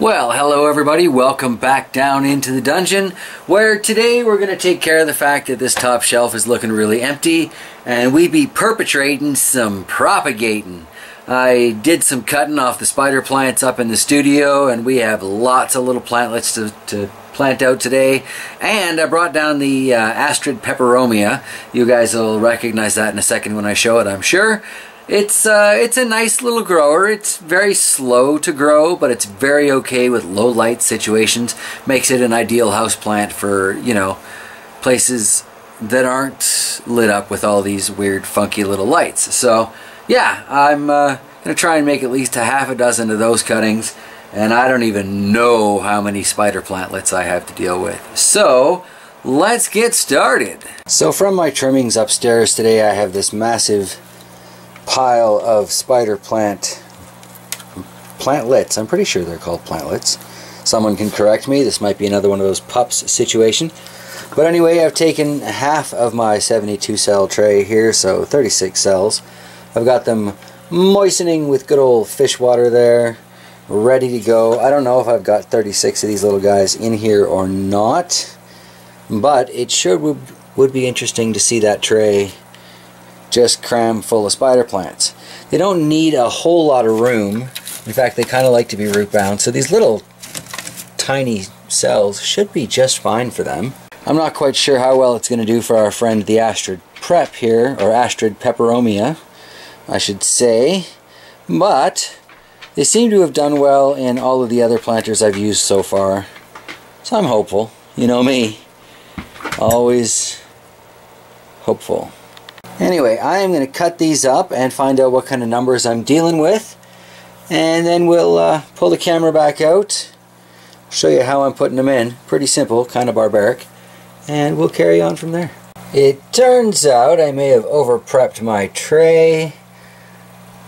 Well, hello everybody, welcome back down into the dungeon, where today we're going to take care of the fact that this top shelf is looking really empty, and we be perpetrating some propagating. I did some cutting off the spider plants up in the studio, and we have lots of little plantlets to plant out today. And I brought down the Astrid Peperomia. You guys will recognize that in a second when I show it, I'm sure. It's a nice little grower. It's very slow to grow, but it's very okay with low light situations. Makes it an ideal houseplant for, you know, places that aren't lit up with all these weird funky little lights. So yeah, I'm gonna try and make at least a half a dozen of those cuttings, and I don't even know how many spider plantlets I have to deal with. So let's get started. So from my trimmings upstairs today, I have this massive pile of spider plantlets. I'm pretty sure they're called plantlets. Someone can correct me. This might be another one of those pups situation. But anyway, I've taken half of my 72 cell tray here, so 36 cells. I've got them moistening with good old fish water there, ready to go. I don't know if I've got 36 of these little guys in here or not, but it sure would be interesting to see that tray just crammed full of spider plants. They don't need a whole lot of room. In fact, they kind of like to be root bound, so these little tiny cells should be just fine for them. I'm not quite sure how well it's going to do for our friend the Astrid Pep here, or Astrid Peperomia, I should say, but they seem to have done well in all of the other planters I've used so far, so I'm hopeful. You know me, always hopeful. Anyway, I am going to cut these up and find out what kind of numbers I'm dealing with, and then we'll pull the camera back out, show you how I'm putting them in. Pretty simple, kind of barbaric, and we'll carry on from there. It turns out I may have over-prepped my tray,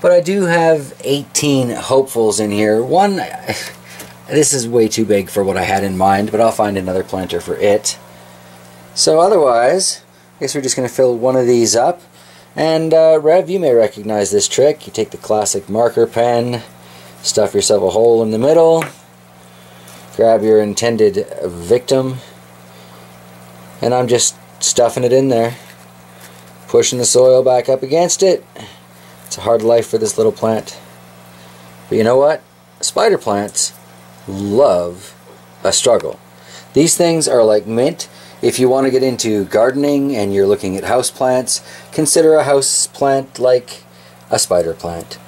but I do have 18 hopefuls in here. One, this is way too big for what I had in mind, but I'll find another planter for it. So otherwise, I guess we're just going to fill one of these up. And Rev, you may recognize this trick. You take the classic marker pen, stuff yourself a hole in the middle, grab your intended victim, and I'm just stuffing it in there, pushing the soil back up against it. It's a hard life for this little plant. But you know what? Spider plants love a struggle. These things are like mint. If you want to get into gardening and you're looking at houseplants, consider a houseplant like a spider plant.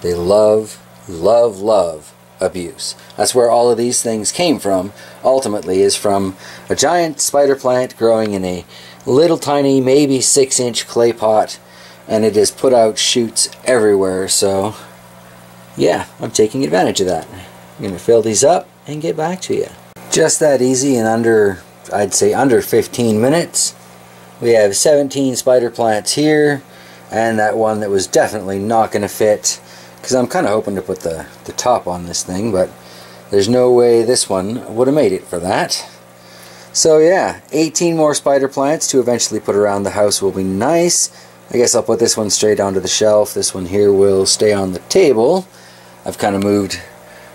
They love, love, love abuse. That's where all of these things came from, ultimately, is from a giant spider plant growing in a little tiny, maybe 6-inch clay pot, and it has put out shoots everywhere. So yeah, I'm taking advantage of that. I'm going to fill these up and get back to you. Just that easy, and I'd say under 15 minutes. We have 17 spider plants here, and that one that was definitely not going to fit, because I'm kind of hoping to put the top on this thing, but there's no way this one would have made it for that. So yeah, 18 more spider plants to eventually put around the house will be nice. I guess I'll put this one straight onto the shelf. This one here will stay on the table. I've kind of moved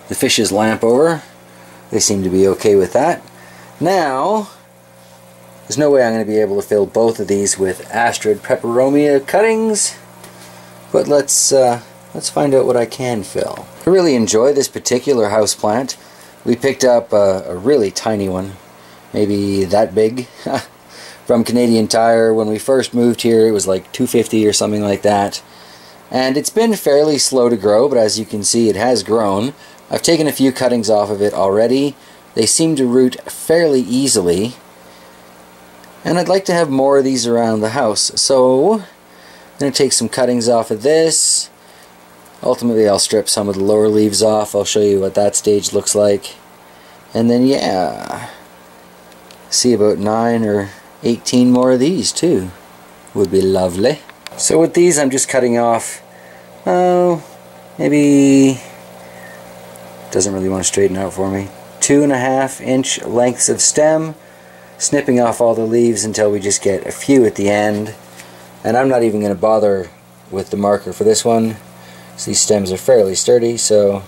the fish's lamp over. They seem to be okay with that. Now, there's no way I'm going to be able to fill both of these with Astrid Peperomia cuttings, but let's find out what I can fill. I really enjoy this particular houseplant. We picked up a really tiny one, maybe that big, from Canadian Tire. When we first moved here, it was like $2.50 or something like that, and it's been fairly slow to grow, but as you can see, it has grown. I've taken a few cuttings off of it already. They seem to root fairly easily, and I'd like to have more of these around the house, so I'm going to take some cuttings off of this. Ultimately, I'll strip some of the lower leaves off. I'll show you what that stage looks like, and then yeah, see about 9 or 18 more of these too would be lovely. So with these, I'm just cutting off, maybe, doesn't really want to straighten out for me, 2.5-inch lengths of stem, snipping off all the leaves until we just get a few at the end. And I'm not even going to bother with the marker for this one, so these stems are fairly sturdy, so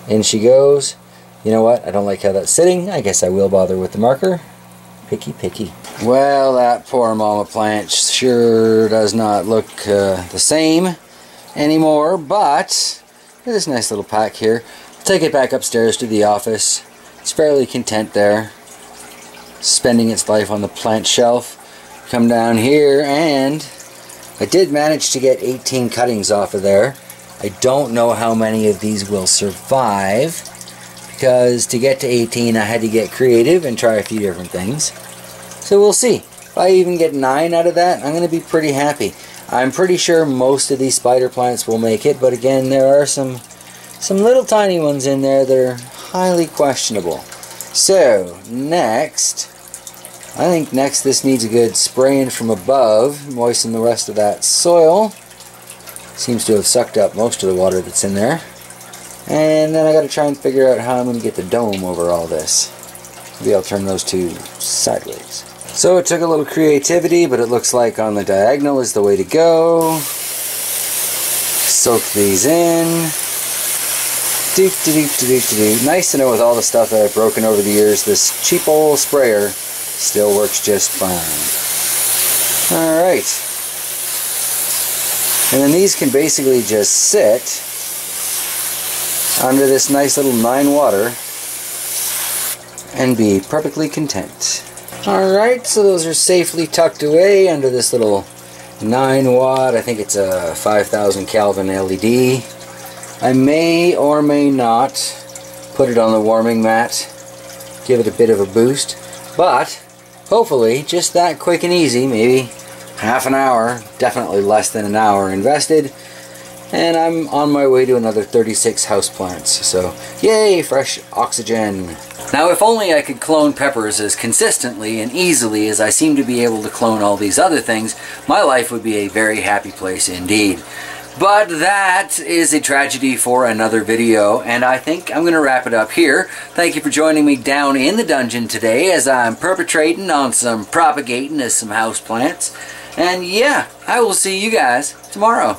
in she goes. You know what? I don't like how that's sitting. I guess I will bother with the marker. Picky. Well, that poor mama plant sure does not look the same anymore, but this nice little pack here. I'll take it back upstairs to the office. It's fairly content there, spending its life on the plant shelf. Come down here, and I did manage to get 18 cuttings off of there. I don't know how many of these will survive, because to get to 18 I had to get creative and try a few different things. So we'll see. If I even get 9 out of that, I'm going to be pretty happy. I'm pretty sure most of these spider plants will make it, but again, there are some little tiny ones in there that are highly questionable. So, next, I think this needs a good spraying from above, moisten the rest of that soil. Seems to have sucked up most of the water that's in there. And then I got to try and figure out how I'm going to get the dome over all this. Maybe I'll turn those two sideways. So it took a little creativity, but it looks like on the diagonal is the way to go. Soak these in. Nice to know with all the stuff that I've broken over the years, this cheap old sprayer still works just fine. Alright. And then these can basically just sit under this nice little 9 water and be perfectly content. Alright, so those are safely tucked away under this little 9 watt, I think it's a 5000 Kelvin LED. I may or may not put it on the warming mat, give it a bit of a boost, but hopefully just that quick and easy, maybe half an hour, definitely less than an hour invested, and I'm on my way to another 36 houseplants. So yay, fresh oxygen. Now if only I could clone peppers as consistently and easily as I seem to be able to clone all these other things, my life would be a very happy place indeed. But that is a tragedy for another video, and I think I'm going to wrap it up here. Thank you for joining me down in the dungeon today as I'm perpetrating on some propagating as some houseplants. And yeah, I will see you guys tomorrow.